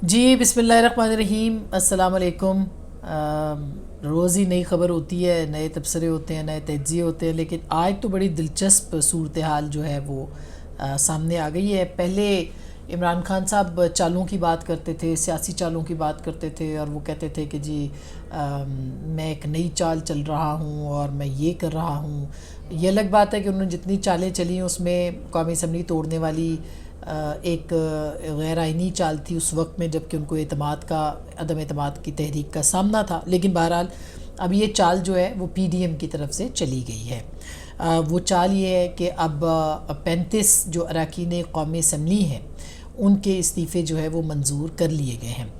جی بسم اللہ الرحمن الرحیم، السلام علیکم۔ روز ہی نئی خبر ہوتی ہے، نئے تبصرے ہوتے ہیں، نئے تجزیے ہوتے ہیں، لیکن آج تو بڑی دلچسپ صورتحال جو ہے وہ سامنے آ گئی ہے۔ پہلے عمران خان صاحب چالوں کی بات کرتے تھے، سیاسی چالوں کی بات کرتے تھے، اور وہ کہتے تھے کہ جی میں ایک نئی چال چل رہا ہوں اور میں یہ کر رہا ہوں۔ یہ الگ بات ہے کہ انہوں نے جتنی چالیں چلی ہیں اس میں قومی اسمبلی توڑنے والی ایک غیر آئینی چال تھی اس وقت میں، جب کہ ان کو عدم اعتماد کی تحریک کا سامنا تھا، لیکن بہرحال اب یہ چال جو ہے وہ پی ڈی ایم کی طرف سے چلی گئی ہے۔ وہ چال یہ ہے کہ اب 35 جو اراکین قومی اسمبلی ہیں ان کے استعفے جو ہے وہ منظور کر لیے گئے ہیں۔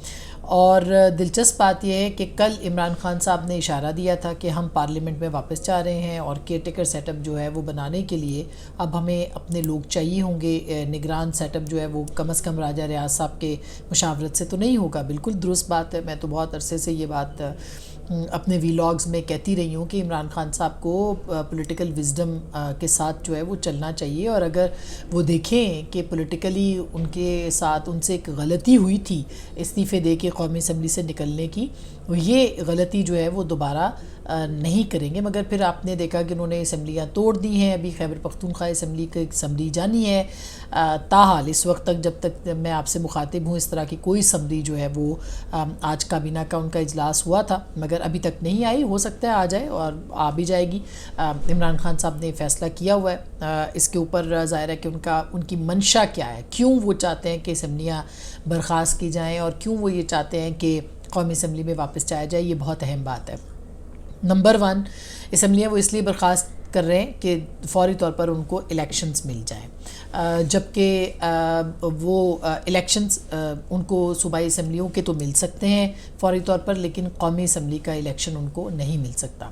اور دلچسپ بات یہ ہے کہ کل عمران خان صاحب نے اشارہ دیا تھا کہ ہم پارلیمنٹ میں واپس جا رہے ہیں، اور کیئر ٹیکر سیٹ اپ جو ہے وہ بنانے کے لیے اب ہمیں اپنے لوگ چاہیے ہوں گے۔ نگران سیٹ اپ جو ہے وہ کم از کم راجہ ریاض صاحب کے مشاورت سے تو نہیں ہوگا۔ بالکل درست بات ہے، میں تو بہت عرصے سے یہ بات اپنے ویلاگز میں کہتی رہی ہوں کہ عمران خان صاحب کو پولیٹیکل وزڈم کے ساتھ جو ہے وہ چلنا چاہیے، اور اگر وہ دیکھیں کہ پولیٹیکلی ان کے ساتھ ان سے ایک غلطی ہوئی تھی استعفے دے کے قومی اسمبلی سے نکلنے کی، یہ غلطی جو ہے وہ دوبارہ نہیں کریں گے۔ مگر پھر آپ نے دیکھا کہ انہوں نے اسمبلیاں توڑ دی ہیں۔ ابھی خیبر پختونخوا اسمبلی جانی ہے، تاحال اس وقت تک جب تک میں آپ سے مخاطب ہوں اس طرح کی کوئی اسمبلی جو ہے وہ آج کابینہ کا ان کا اجلاس ہوا تھا مگر ابھی تک نہیں آئی، ہو سکتا ہے آ جائے اور آ بھی جائے گی۔ عمران خان صاحب نے فیصلہ کیا ہوا ہے اس کے اوپر، ظاہر ہے کہ ان کی منشا کیا ہے، کیوں وہ چاہتے ہیں کہ اسمبلیاں برخاست کی جائیں، اور کیوں وہ یہ چاہتے ہیں کہ قومی اسمبلی میں واپس جایا جائے۔ یہ بہت اہم بات ہے۔ نمبر 1، اسمبلیاں وہ اس لیے برخاست کر رہے ہیں کہ فوری طور پر ان کو الیکشنز مل جائیں، جبکہ وہ الیکشنز ان کو صوبائی اسمبلیوں کے تو مل سکتے ہیں فوری طور پر، لیکن قومی اسمبلی کا الیکشن ان کو نہیں مل سکتا۔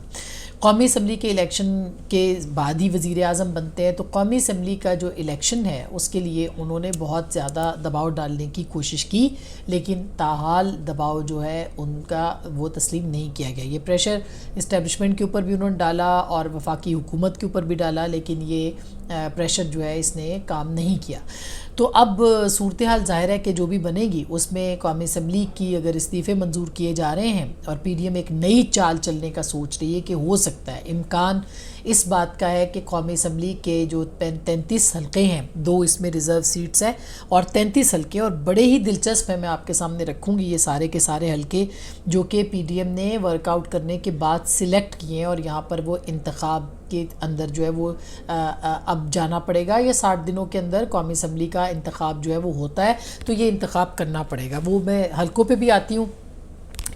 قومی اسمبلی کے الیکشن کے بعد ہی وزیر اعظم بنتے ہیں، تو قومی اسمبلی کا جو الیکشن ہے اس کے لیے انہوں نے بہت زیادہ دباؤ ڈالنے کی کوشش کی، لیکن تاحال دباؤ جو ہے ان کا وہ تسلیم نہیں کیا گیا۔ یہ پریشر اسٹیبلشمنٹ کے اوپر بھی انہوں نے ڈالا اور وفاقی حکومت کے اوپر بھی ڈالا، لیکن یہ پریشر جو ہے اس نے کام نہیں کیا۔ تو اب صورتحال ظاہر ہے کہ جو بھی بنے گی اس میں قومی اسمبلی کی اگر استعفے منظور کیے جا رہے ہیں اور پی ڈی ایم ایک نئی چال چلنے کا سوچ رہی ہے کہ ہو سکتا ہے، امکان اس بات کا ہے کہ قومی اسمبلی کے جو 33 حلقے ہیں، 2 اس میں ریزرو سیٹس ہیں اور 33 حلقے، اور بڑے ہی دلچسپ ہیں، میں آپ کے سامنے رکھوں گی یہ سارے کے سارے حلقے جو کہ پی ڈی ایم نے ورک آؤٹ کرنے کے بعد سلیکٹ کیے ہیں، اور یہاں پر وہ انتخاب کے اندر جو ہے وہ اب جانا پڑے گا، یا 60 دنوں کے اندر قومی اسمبلی کا انتخاب جو ہے وہ ہوتا ہے، تو یہ انتخاب کرنا پڑے گا۔ وہ میں حلقوں پہ بھی آتی ہوں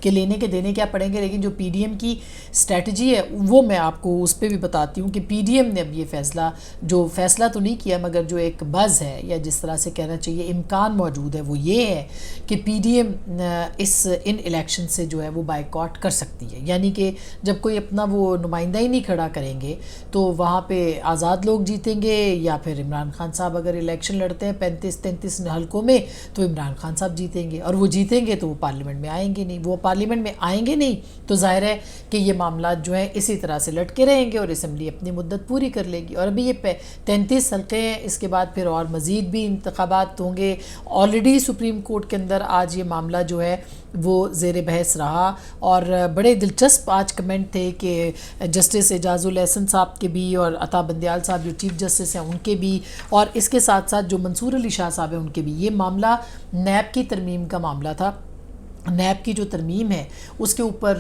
کہ لینے کے دینے کیا پڑیں گے، لیکن جو پی ڈی ایم کی اسٹریٹجی ہے وہ میں آپ کو اس پہ بھی بتاتی ہوں کہ پی ڈی ایم نے اب یہ فیصلہ تو نہیں کیا، مگر جو ایک بز ہے یا جس طرح سے کہنا چاہیے امکان موجود ہے وہ یہ ہے کہ پی ڈی ایم ان الیکشن سے جو ہے وہ بائیکاٹ کر سکتی ہے، یعنی کہ جب کوئی اپنا وہ نمائندہ ہی نہیں کھڑا کریں گے تو وہاں پہ آزاد لوگ جیتیں گے، یا پھر عمران خان صاحب اگر الیکشن لڑتے ہیں 35-33 حلقوں میں تو عمران خان صاحب جیتیں گے، اور وہ جیتیں گے تو وہ پارلیمنٹ میں آئیں گے نہیں، وہ پارلیمنٹ میں آئیں گے نہیں تو ظاہر ہے کہ یہ معاملات جو ہیں اسی طرح سے لٹکے رہیں گے اور اسمبلی اپنی مدت پوری کر لے گی۔ اور ابھی یہ 33 حلقے ہیں، اس کے بعد پھر اور مزید بھی انتخابات ہوں گے۔ آلریڈی سپریم کورٹ کے اندر آج یہ معاملہ جو ہے وہ زیر بحث رہا، اور بڑے دلچسپ آج کمنٹ تھے کہ جسٹس اعجاز الاحسن صاحب کے بھی اور عطا بندیال صاحب جو چیف جسٹس ہیں ان کے بھی، اور اس کے ساتھ ساتھ جو منصور علی شاہ صاحب ہیں ان کے بھی۔ یہ معاملہ نیب کی ترمیم کا معاملہ تھا، نیب کی جو ترمیم ہے اس کے اوپر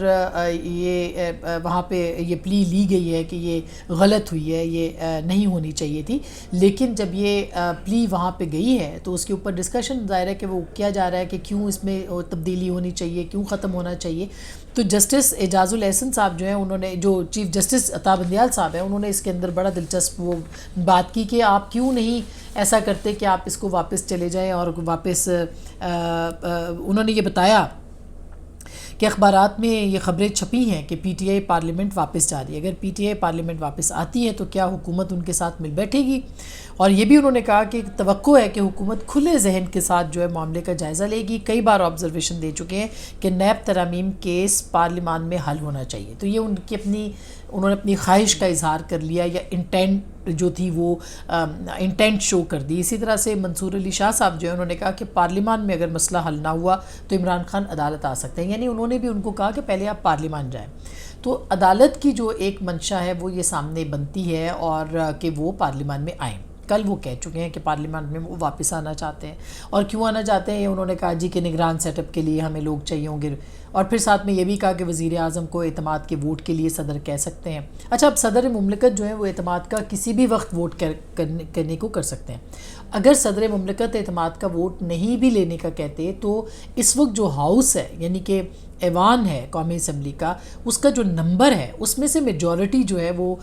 یہ وہاں پہ یہ پلی لی گئی ہے کہ یہ غلط ہوئی ہے، یہ نہیں ہونی چاہیے تھی، لیکن جب یہ پلی وہاں پہ گئی ہے تو اس کے اوپر ڈسکشن ظاہر ہے کہ وہ کیا جا رہا ہے کہ کیوں اس میں تبدیلی ہونی چاہیے، کیوں ختم ہونا چاہیے۔ تو جسٹس اعجاز الاحسن صاحب جو ہیں انہوں نے، جو چیف جسٹس عطا بندیال صاحب ہیں، انہوں نے اس کے اندر بڑا دلچسپ وہ بات کی کہ آپ کیوں نہیں ایسا کرتے کہ آپ اس کو واپس چلے جائیں، اور واپس انہوں نے یہ بتایا کہ اخبارات میں یہ خبریں چھپی ہیں کہ پی ٹی آئی پارلیمنٹ واپس جا رہی ہے، اگر پی ٹی آئی پارلیمنٹ واپس آتی ہے تو کیا حکومت ان کے ساتھ مل بیٹھے گی؟ اور یہ بھی انہوں نے کہا کہ توقع ہے کہ حکومت کھلے ذہن کے ساتھ جو ہے معاملے کا جائزہ لے گی۔ کئی بار آبزرویشن دے چکے ہیں کہ نیب ترامیم کیس پارلیمان میں حل ہونا چاہیے، تو یہ انہوں نے اپنی خواہش کا اظہار کر لیا یا انٹینٹ جو تھی وہ انٹینٹ شو کر دی. اسی طرح سے منصور علی شاہ صاحب جو ہے انہوں نے کہا کہ پارلیمان میں اگر مسئلہ حل نہ ہوا تو عمران خان عدالت آ سکتے ہیں. یعنی انہوں نے بھی ان کو کہا کہ پہلے آپ پارلیمان جائیں. تو عدالت کی جو ایک منشا ہے وہ یہ سامنے بنتی ہے اور کہ وہ پارلیمان میں آئیں. کل وہ کہہ چکے ہیں کہ پارلیمان میں وہ واپس آنا چاہتے ہیں. اور کیوں آنا چاہتے ہیں یہ انہوں نے کہا جی کہ نگران سیٹ اپ کے لیے ہمیں لوگ چاہیے ہوں گے. اور پھر ساتھ میں یہ بھی کہا کہ وزیر اعظم کو اعتماد کے ووٹ کے لیے صدر کہہ سکتے ہیں. اچھا اب صدر مملکت جو ہے وہ اعتماد کا کسی بھی وقت ووٹ کرنے کو کر سکتے ہیں. اگر صدر مملکت اعتماد کا ووٹ نہیں بھی لینے کا کہتے تو اس وقت جو ہاؤس ہے یعنی کہ ایوان ہے قومی اسمبلی کا, اس کا جو نمبر ہے اس میں سے میجورٹی جو ہے وہ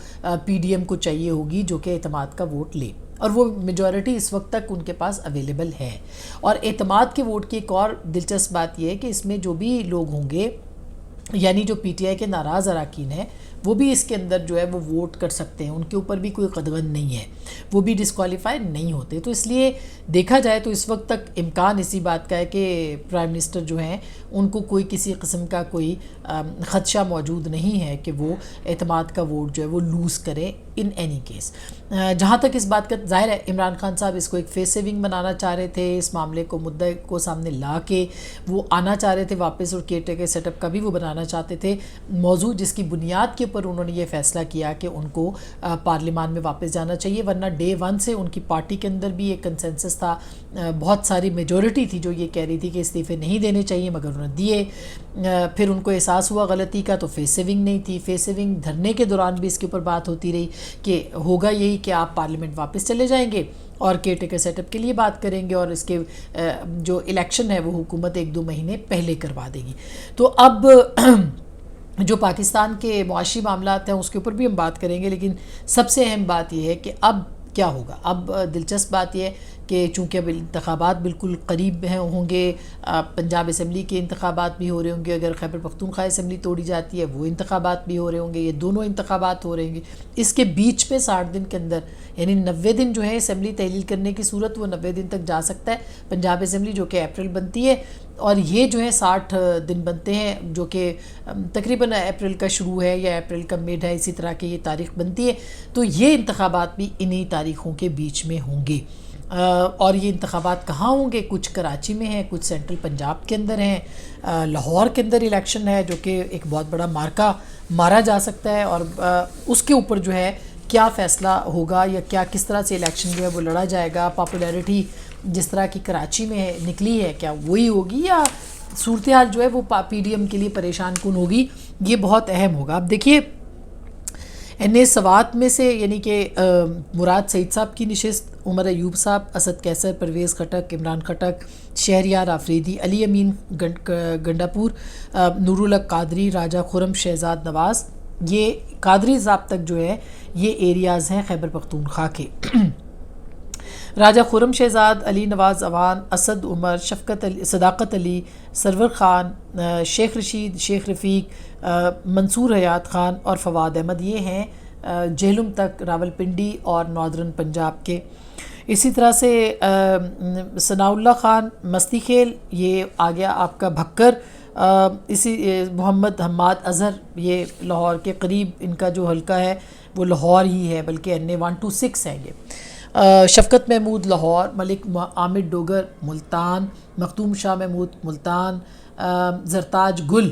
پی ڈی ایم کو چاہیے ہوگی جو کہ اعتماد کا ووٹ لے, اور وہ میجورٹی اس وقت تک ان کے پاس اویلیبل ہے. اور اعتماد کے ووٹ کی ایک اور دلچسپ بات یہ ہے کہ اس میں جو بھی لوگ ہوں گے یعنی جو پی ٹی آئی کے ناراض اراکین ہیں وہ بھی اس کے اندر جو ہے وہ ووٹ کر سکتے ہیں, ان کے اوپر بھی کوئی قدغن نہیں ہے, وہ بھی ڈسکوالیفائی نہیں ہوتے. تو اس لیے دیکھا جائے تو اس وقت تک امکان اسی بات کا ہے کہ پرائم منسٹر جو ہیں ان کو کوئی کسی قسم کا کوئی خدشہ موجود نہیں ہے کہ وہ اعتماد کا ووٹ جو ہے وہ لوز کریں ان اینی کیس. جہاں تک اس بات کا ظاہر ہے عمران خان صاحب اس کو ایک فیس سیونگ بنانا چاہ رہے تھے, اس معاملے کو مدعے کو سامنے لا کے وہ آنا چاہ رہے تھے واپس, اور کیئر ٹیکر سیٹ اپ کا بھی وہ بنانا چاہتے تھے موضوع, جس کی بنیاد کے اوپر انہوں نے یہ فیصلہ کیا کہ ان کو پارلیمان میں واپس جانا چاہیے. ورنہ ڈے ون سے ان کی پارٹی کے اندر بھی ایک کنسنسس تھا, بہت ساری میجورٹی تھی جو یہ کہہ رہی تھی کہ استعفے نہیں دینے چاہیے, مگر انہوں نے دیے. پھر ان کو احساس ہوا غلطی کا تو فیس سیونگ نہیں تھی. فیس سیونگ دھرنے کے دوران بھی اس کے اوپر بات ہوتی رہی کہ ہوگا یہی کہ آپ پارلیمنٹ واپس چلے جائیں گے اور کیئر ٹیکر سیٹ اپ کے لیے بات کریں گے, اور اس کے جو الیکشن ہے وہ حکومت 1-2 مہینے پہلے کروا دے گی. تو اب جو پاکستان کے معاشی معاملات ہیں اس کے اوپر بھی ہم بات کریں گے, لیکن سب سے اہم بات یہ ہے کہ اب کیا ہوگا. اب دلچسپ بات یہ ہے کہ چونکہ اب انتخابات بالکل قریب ہوں گے, پنجاب اسمبلی کے انتخابات بھی ہو رہے ہوں گے, اگر خیبر پختونخوا اسمبلی توڑی جاتی ہے وہ انتخابات بھی ہو رہے ہوں گے, یہ دونوں انتخابات ہو رہے ہوں گے. اس کے بیچ میں 60 دن کے اندر یعنی 90 دن جو ہے اسمبلی تحلیل کرنے کی صورت وہ 90 دن تک جا سکتا ہے پنجاب اسمبلی جو کہ اپریل بنتی ہے, اور یہ جو ہے 60 دن بنتے ہیں جو کہ تقریباً اپریل کا شروع ہے یا اپریل کا مڈ ہے, اسی طرح کی یہ تاریخ بنتی ہے. تو یہ انتخابات بھی انہی تاریخوں کے بیچ میں ہوں گے. اور یہ انتخابات کہاں ہوں گے؟ کچھ کراچی میں ہیں, کچھ سینٹرل پنجاب کے اندر ہیں, لاہور کے اندر الیکشن ہے جو کہ ایک بہت بڑا مارکا مارا جا سکتا ہے, اور اس کے اوپر جو ہے کیا فیصلہ ہوگا یا کیا کس طرح سے الیکشن جو ہے وہ لڑا جائے گا. پاپولیرٹی جس طرح کی کراچی میں نکلی ہے کیا وہی ہوگی یا صورتحال جو ہے وہ پی ڈی ایم کے لیے پریشان کن ہوگی, یہ بہت اہم ہوگا. اب دیکھیے این اے سوات میں سے یعنی کہ مراد سعید صاحب کی نشست, عمر ایوب صاحب, اسد کیسر, پرویز خٹک, عمران خٹک, شہریار آفریدی, علی امین گنڈاپور, نور الحق قادری, راجہ خرم, شہزاد نواز, یہ قادری صاحب تک جو ہے یہ ایریاز ہیں خیبر پختونخوا کے. راجہ خرم شہزاد, علی نواز اوان, اسد عمر, شفقت علی, صداقت علی, سرور خان, شیخ رشید, شیخ رفیق, منصور حیات خان اور فواد احمد, یہ ہیں جہلم تک, راولپنڈی اور ناردرن پنجاب کے. اسی طرح سے ثناء اللہ خان مستی خیل, یہ آ گیا آپ کا بھکر. اسی محمد حماد اظہر, یہ لاہور کے قریب ان کا جو حلقہ ہے وہ لاہور ہی ہے, بلکہ این اے 126 ہیں یہ. شفقت محمود لاہور, ملک عامر ڈوگر ملتان, مختوم شاہ محمود ملتان, زرتاج گل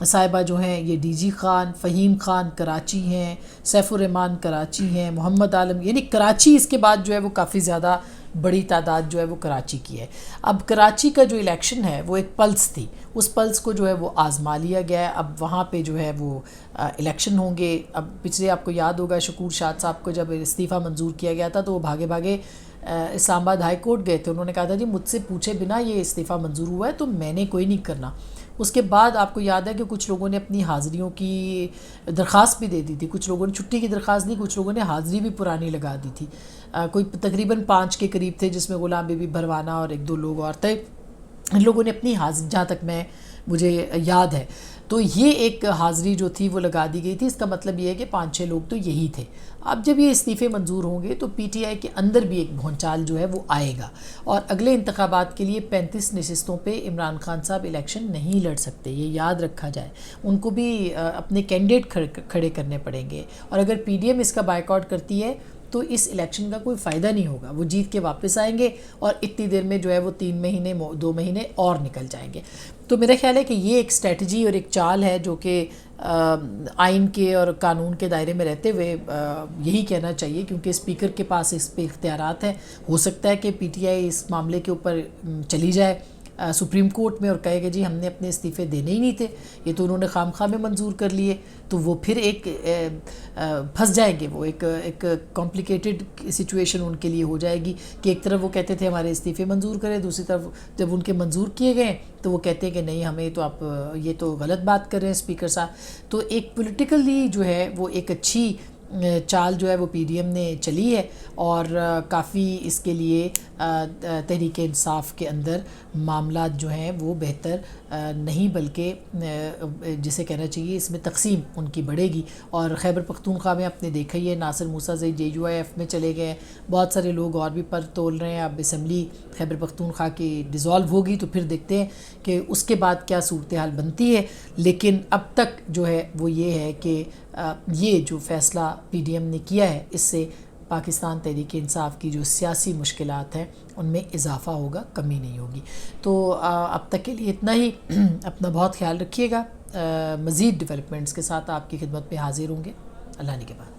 صاحبہ جو ہیں یہ ڈی جی خان, فہیم خان کراچی ہیں, سیف الرحمان کراچی ہیں, محمد عالم, یعنی کراچی اس کے بعد جو ہے وہ کافی زیادہ بڑی تعداد جو ہے وہ کراچی کی ہے. اب کراچی کا جو الیکشن ہے وہ ایک پلس تھی, اس پلس کو جو ہے وہ آزما لیا گیا ہے. اب وہاں پہ جو ہے وہ الیکشن ہوں گے. اب پچھلے آپ کو یاد ہوگا شکور شاد صاحب کو جب استعفیٰ منظور کیا گیا تھا تو وہ بھاگے بھاگے اسلام آباد ہائی کورٹ گئے تھے. انہوں نے کہا تھا جی مجھ سے پوچھے بنا یہ استعفیٰ منظور ہوا ہے تو میں نے کوئی نہیں کرنا. اس کے بعد آپ کو یاد ہے کہ کچھ لوگوں نے اپنی حاضریوں کی درخواست بھی دے دی تھی, کچھ لوگوں نے چھٹی کی درخواست نہیں, کچھ لوگوں نے حاضری بھی پرانی لگا دی تھی. کوئی تقریباً 5 کے قریب تھے جس میں غلام بی بی بھروانہ اور 1-2 لوگ اور تھے. ان لوگوں نے اپنی حاضری, جہاں تک مجھے یاد ہے تو یہ ایک حاضری جو تھی وہ لگا دی گئی تھی. اس کا مطلب یہ ہے کہ 5-6 لوگ تو یہی تھے. اب جب یہ استعفے منظور ہوں گے تو پی ٹی آئی کے اندر بھی ایک بھونچال جو ہے وہ آئے گا, اور اگلے انتخابات کے لیے 35 نشستوں پہ عمران خان صاحب الیکشن نہیں لڑ سکتے, یہ یاد رکھا جائے. ان کو بھی اپنے کینڈیڈیٹ کھڑے کرنے پڑیں گے, اور اگر پی ڈی ایم اس کا بائیکاٹ کرتی ہے تو اس الیکشن کا کوئی فائدہ نہیں ہوگا. وہ جیت کے واپس آئیں گے اور اتنی دیر میں جو ہے وہ 3 مہینے 2 مہینے اور نکل جائیں گے. تو میرا خیال ہے کہ یہ ایک اسٹریٹجی اور ایک چال ہے جو کہ آئین کے اور قانون کے دائرے میں رہتے ہوئے یہی کہنا چاہیے، کیونکہ اسپیکر کے پاس اس پہ اختیارات ہیں. ہو سکتا ہے کہ پی ٹی آئی اس معاملے کے اوپر چلی جائے سپریم کورٹ میں اور کہے کہ جی ہم نے اپنے استعفے دینے ہی نہیں تھے، یہ تو انہوں نے خام خواہ میں منظور کر لیے. تو وہ پھر ایک پھنس جائیں گے، وہ ایک کمپلیکیٹڈ سچویشن ان کے لیے ہو جائے گی کہ ایک طرف وہ کہتے تھے ہمارے استعفے منظور کرے، دوسری طرف جب ان کے منظور کیے گئے تو وہ کہتے ہیں کہ نہیں ہمیں تو آپ یہ تو غلط بات کر رہے ہیں اسپیکر صاحب. تو ایک پولیٹیکلی جو ہے وہ ایک اچھی چال جو ہے وہ پی ڈی ایم نے چلی ہے اور کافی اس کے لیے تحریک انصاف کے اندر معاملات جو ہیں وہ بہتر نہیں بلکہ جسے کہنا چاہیے اس میں تقسیم ان کی بڑھے گی. اور خیبر پختونخوا میں آپ نے دیکھا ہی ہے ناصر موسیٰ زئی جے یو آئی ایف میں چلے گئے ہیں، بہت سارے لوگ اور بھی پر تول رہے ہیں. اب اسمبلی خیبر پختونخوا کی ڈیزالو ہوگی تو پھر دیکھتے ہیں کہ اس کے بعد کیا صورتحال بنتی ہے. لیکن اب تک جو ہے وہ یہ ہے کہ یہ جو فیصلہ پی ڈی ایم نے کیا ہے اس سے پاکستان تحریک انصاف کی جو سیاسی مشکلات ہیں ان میں اضافہ ہوگا، کمی نہیں ہوگی. تو اب تک کے لیے اتنا ہی. اپنا بہت خیال رکھیے گا. مزید ڈیولپمنٹس کے ساتھ آپ کی خدمت میں حاضر ہوں گے. اللہ نگہبان.